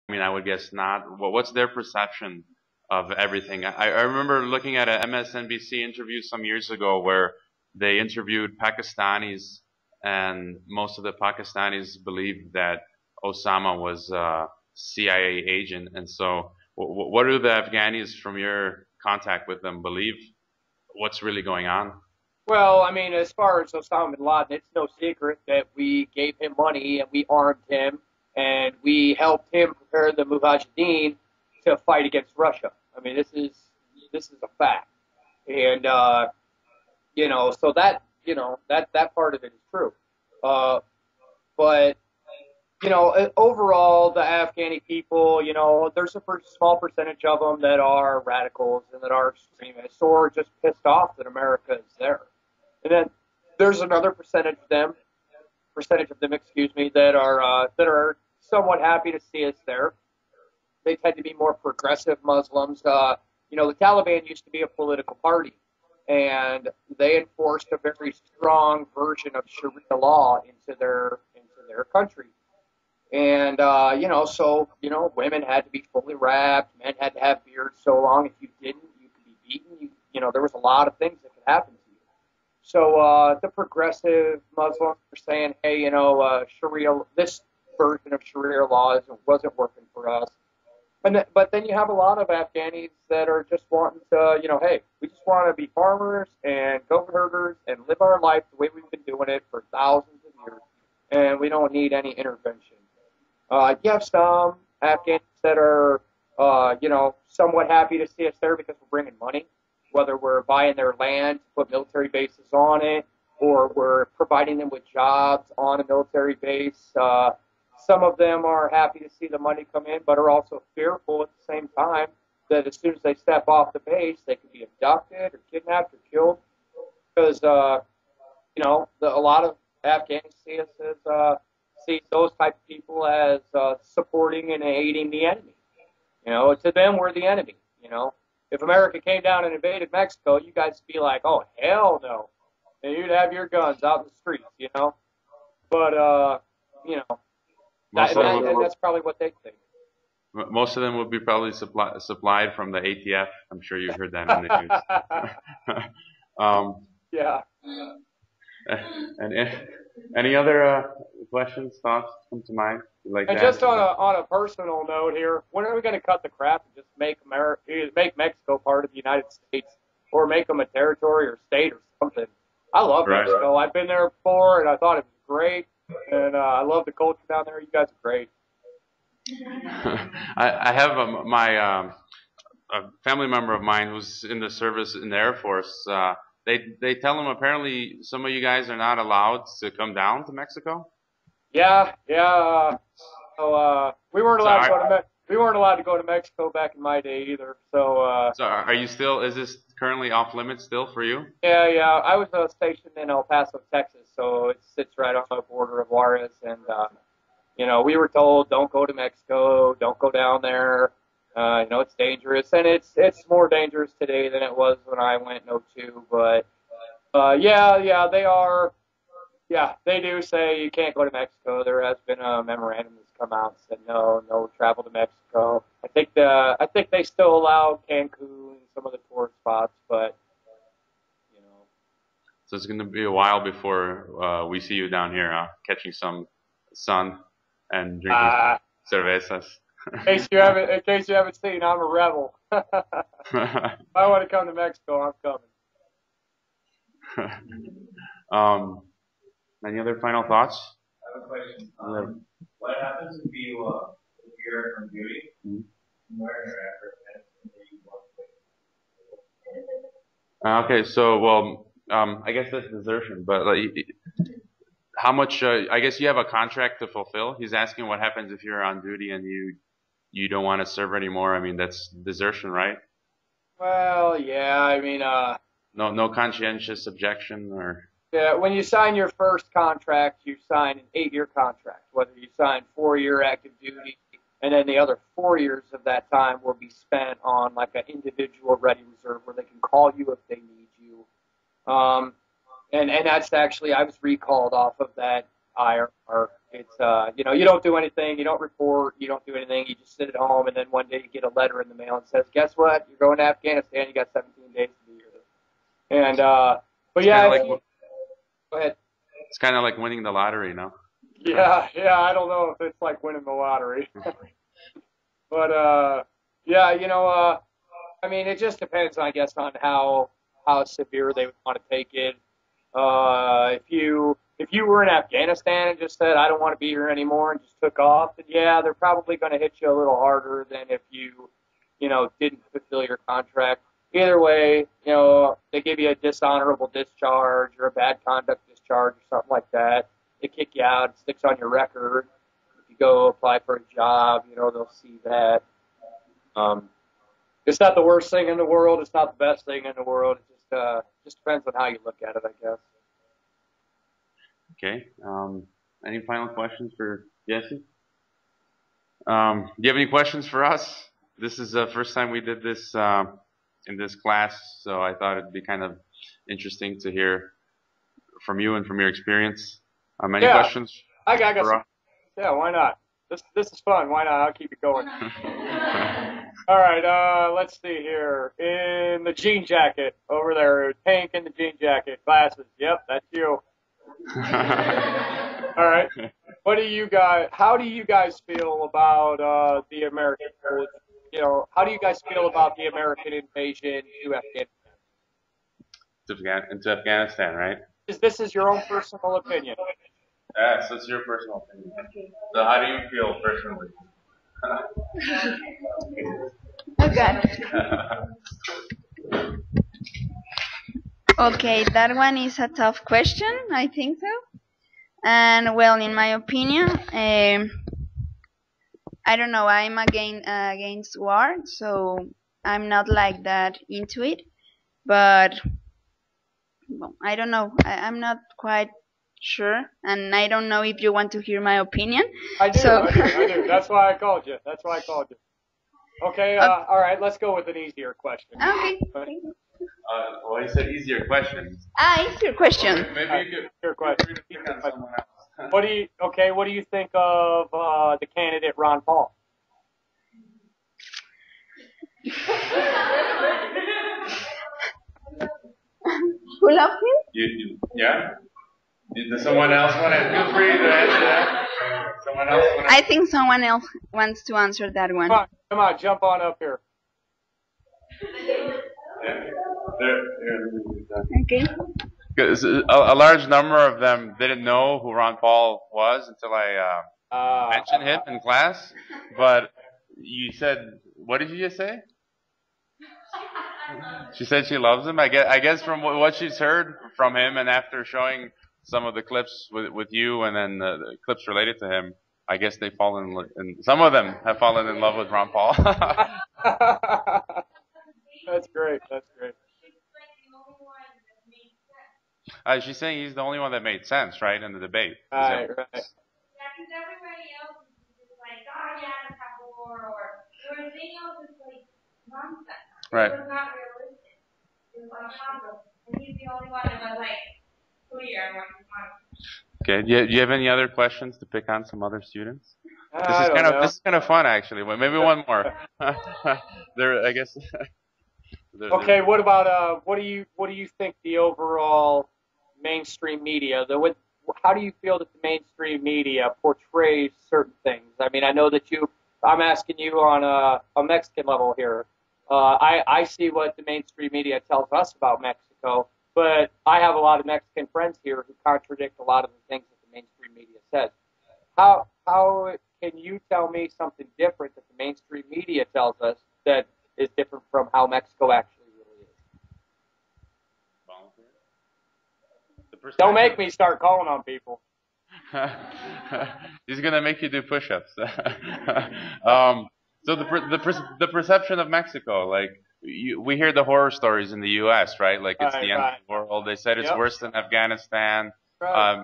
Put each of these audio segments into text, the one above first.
I mean, I would guess not. What's their perception of everything? I remember looking at an MSNBC interview some years ago where they interviewed Pakistanis, and most of the Pakistanis believed that Osama was a CIA agent. And so, what do the Afghanis, from your contact with them, believe? What's really going on? Well, I mean, as far as Osama bin Laden, it's no secret that we gave him money and we armed him and we helped him prepare the Mujahideen to fight against Russia. I mean, this is a fact, and so that that part of it is true. Uh, but overall, the Afghani people, there's a small percentage of them that are radicals and that are extremists or just pissed off that America is there. And then there's another percentage of them, excuse me, that are somewhat happy to see us there. They tend to be more progressive Muslims. The Taliban used to be a political party, and they enforced a very strong version of Sharia law into their country. And women had to be fully wrapped, men had to have beards so long. If you didn't, you could be beaten. There was a lot of things that could happen to you. So the progressive Muslims are saying, hey, Sharia, this version of Sharia law wasn't working for us. But then you have a lot of Afghanis that are just wanting to, hey, we just want to be farmers and goat herders and live our life the way we've been doing it for thousands of years, and we don't need any intervention. You have some Afghans that are, somewhat happy to see us there because we're bringing money, whether we're buying their land to put military bases on it, or we're providing them with jobs on a military base. Some of them are happy to see the money come in, but are also fearful at the same time that as soon as they step off the base, they could be abducted or kidnapped or killed. Because, a lot of Afghans see those type of people as supporting and aiding the enemy. To them, we're the enemy. If America came down and invaded Mexico, you guys would be like, oh, hell no. And you'd have your guns out in the streets. But, and that's probably what they think. Most of them would be probably supplied from the ATF. I'm sure you heard that in the news. Yeah. And any other questions, thoughts come to mind? And just on a personal note here, when are we going to cut the crap and just either make Mexico part of the United States or make them a territory or state or something? I love Mexico. I've been there before, and I thought it was great. And I love the culture down there. You guys are great. I have a family member of mine who's in the service in the Air Force. They tell him apparently some of you guys are not allowed to come down to Mexico. Yeah. So we weren't allowed to go to Mexico back in my day either. So are you still? Is this currently off limits still for you? Yeah. I was stationed in El Paso, Texas, so it sits right on the border of Juarez, and we were told don't go to Mexico, don't go down there. It's dangerous, and it's more dangerous today than it was when I went in '02. But yeah, they are. Yeah, they do say you can't go to Mexico. There has been a memorandum that's come out and said no travel to Mexico. I think they still allow Cancun and some of the tourist spots, but So it's going to be a while before we see you down here, catching some sun and drinking cervezas. In case you haven't seen, I'm a rebel. If I want to come to Mexico, I'm coming. Any other final thoughts? I have a question. What happens if you're on duty, wearing your Okay, so I guess that's desertion, but how much? I guess you have a contract to fulfill. He's asking what happens if you're on duty and you don't want to serve anymore. I mean, that's desertion, right? Well, yeah. I mean, no conscientious objection or. Yeah, when you sign your first contract, you sign an 8-year contract. Whether you sign 4-year active duty, and then the other 4 years of that time will be spent on like an individual ready reserve where they can call you if they need you. And that's actually, I was recalled off of that IR It's you know, you don't do anything, you don't report, you don't do anything, you just sit at home, and then one day you get a letter in the mail and says, guess what? You're going to Afghanistan. You got 17 days to be here. And but It's yeah, kinda like, go ahead. it's kind of like winning the lottery, no? Yeah, I don't know if it's like winning the lottery, but yeah, you know, I mean, it just depends, I guess, on how severe they would want to take it. If you were in Afghanistan and just said, I don't want to be here anymore, and just took off, then yeah, they're probably going to hit you a little harder than if you know, didn't fulfill your contract. Either way, you know, they give you a dishonorable discharge or a bad conduct discharge or something like that. They kick you out, it sticks on your record. If you go apply for a job, you know, they'll see that. It's not the worst thing in the world. It's not the best thing in the world. It just depends on how you look at it, I guess. Okay. Any final questions for Jesse? Do you have any questions for us? This is the first time we did this in this class, so I thought it'd be kind of interesting to hear from you and from your experience. Any questions? I got some. Yeah, why not? This is fun. Why not? I'll keep it going. All right, let's see here. In the jean jacket over there, pink in the jean jacket, glasses. Yep, that's you. All right. How do you guys feel about the American, you know, how do you guys feel about the American invasion to Afghanistan? Into Afghanistan, right? This is your own personal opinion. Yeah, so it's your personal opinion. So how do you feel personally? Okay, that one is a tough question, I think so. And well, in my opinion, I don't know, I'm against war, so I'm not like that into it. But well, I don't know, I'm not quite sure, and I don't know if you want to hear my opinion. I do. That's why I called you. Okay, all right, let's go with an easier question. Okay. Well, you said easier questions. Easier question. Maybe you could pick on someone else. What do you think of the candidate Ron Paul? Who loves him? Yeah? Does someone else want to feel free to answer that? Someone else want to... I think someone else wants to answer that one. Come on, jump on up here. Yeah. Okay. Because a large number of them didn't know who Ron Paul was until I mentioned him in class. But you said, what did you just say? She said she loves him. I guess from what she's heard from him, and after showing some of the clips with you, and then the clips related to him, I guess they've fallen in. Some of them have fallen in love with Ron Paul. That's great. She's saying he's the only one that made sense, right, in the debate. Right. Yeah, because everybody else is just like, oh yeah, let's have war, or everything else is like nonsense. Right. It was not realistic. It was impossible. And he's the only one that was like clear on what he wanted. Okay. Do you have any other questions to pick on some other students? This is kind of fun, actually. Well, maybe one more. I guess. Okay. What about what do you think the overall mainstream media? How do you feel that the mainstream media portrays certain things? I mean, I know that I'm asking you on a Mexican level here. I see what the mainstream media tells us about Mexico, but I have a lot of Mexican friends here who contradict a lot of the things that the mainstream media says. How can you tell me something different that the mainstream media tells us that is different from how Mexico actually really is? Don't make me start calling on people. He's gonna make you do push-ups. So the perception of Mexico, like we hear the horror stories in the U.S., right? Like it's the end of the world. They said it's worse than Afghanistan. Right.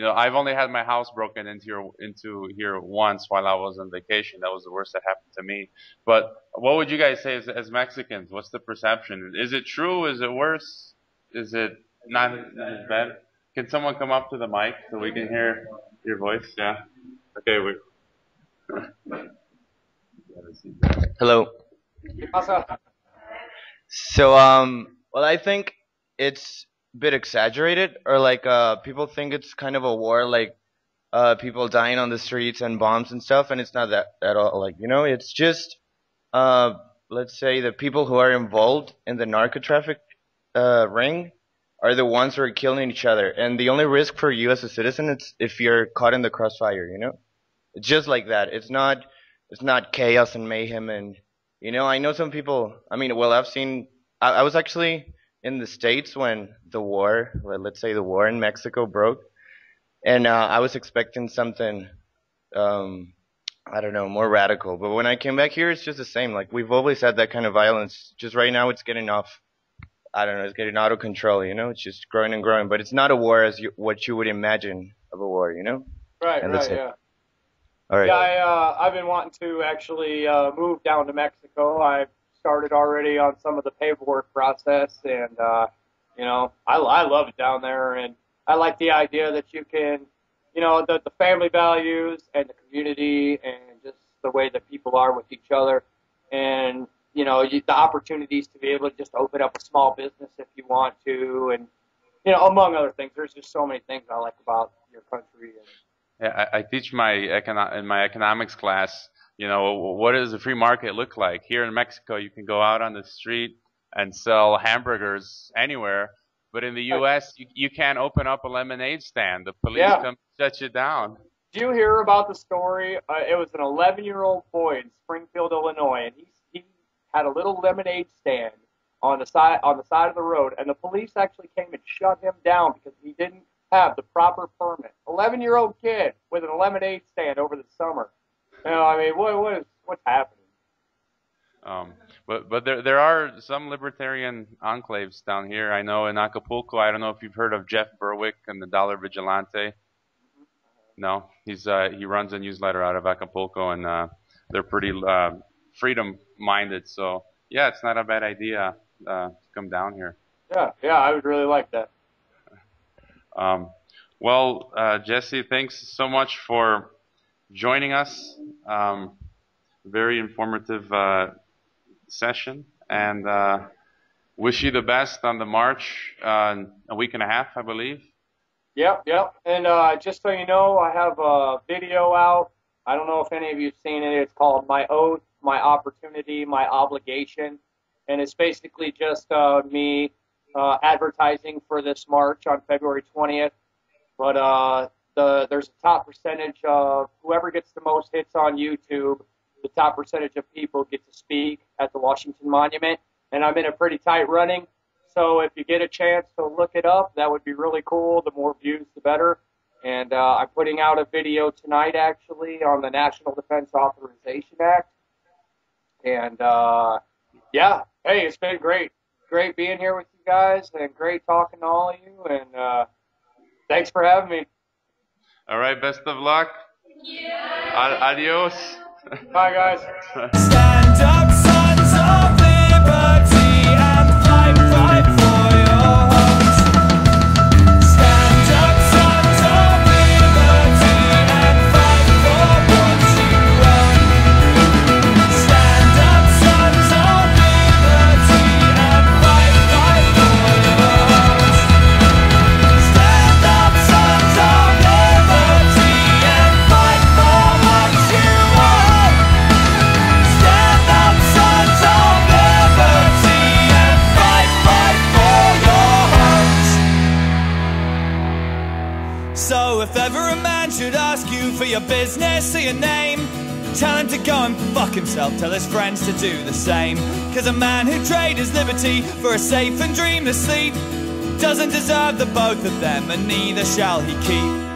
I've only had my house broken into here once while I was on vacation. That was the worst that happened to me. But what would you guys say as Mexicans? What's the perception? Is it true? Is it worse? Is it not as bad? Can someone come up to the mic so we can hear Your voice, yeah. Okay, we. Hello. So, well, I think it's a bit exaggerated, or like, people think it's kind of a war, like, people dying on the streets and bombs and stuff, and it's not that at all. Like, it's just, let's say the people who are involved in the narco traffic, ring are the ones who are killing each other, and the only risk for you as a citizen is if you're caught in the crossfire. It's just like that. It's not chaos and mayhem, and I know some people. I mean, well, I was actually in the States when the war, well, let's say the war in Mexico broke, and I was expecting something, I don't know, more radical. But when I came back here, it's just the same. Like, we've always had that kind of violence. Just right now, it's getting off. I don't know. It's getting out of control. It's just growing and growing. But it's not a war as what you would imagine of a war. Right. And that's it. Yeah. All right. Yeah, I've been wanting to actually move down to Mexico. I've started already on some of the paperwork process, and I love it down there, and I like the idea that you can, the family values and the community and just the way that people are with each other, and the opportunities to be able to just open up a small business if you want to, and among other things. There's just so many things I like about your country. Yeah, I teach in my economics class. What does a free market look like? Here in Mexico, you can go out on the street and sell hamburgers anywhere, but in the U.S., you can't open up a lemonade stand. The police come shut you down. Did you hear about the story? It was an 11-year-old boy in Springfield, Illinois, and he had a little lemonade stand on the side of the road, and the police actually came and shut him down because he didn't have the proper permit. 11-year-old kid with a lemonade stand over the summer. I mean, what's happening? But there are some libertarian enclaves down here. I know in Acapulco. I don't know if you've heard of Jeff Berwick and the Dollar Vigilante. No, he runs a newsletter out of Acapulco, and they're pretty freedom-minded. So yeah, it's not a bad idea to come down here. Yeah, I would really like that. Well, Jesse, thanks so much for joining us. Very informative session, and wish you the best on the march. A week and a half, I believe. Yep. And just so you know, I have a video out. I don't know if any of you have seen it. It's called My Oath, My Opportunity, My Obligation. And it's basically just me advertising for this march on February 20th. But there's a top percentage of whoever gets the most hits on YouTube, the top percentage of people get to speak at the Washington Monument. And I'm in a pretty tight running. So if you get a chance to look it up, that would be really cool. The more views, the better. And I'm putting out a video tonight, actually, on the National Defense Authorization Act. And, yeah, hey, it's been great. Great being here with you guys, and great talking to all of you. And thanks for having me. All right, best of luck. Yeah. Adios. Bye, guys. Stand up, sons of liberty, and fight for your homes. Stand up, sons of liberty, and fight for what you want. Stand up, sons of liberty, and fight for your homes. Stand up, sons of liberty, and fight for what you want. Stand up, sons of liberty, and fight for your homes. So if ever a man should ask you for your business or your name, tell him to go and fuck himself, tell his friends to do the same. Cause a man who traded his liberty for a safe and dreamless sleep doesn't deserve the both of them, and neither shall he keep.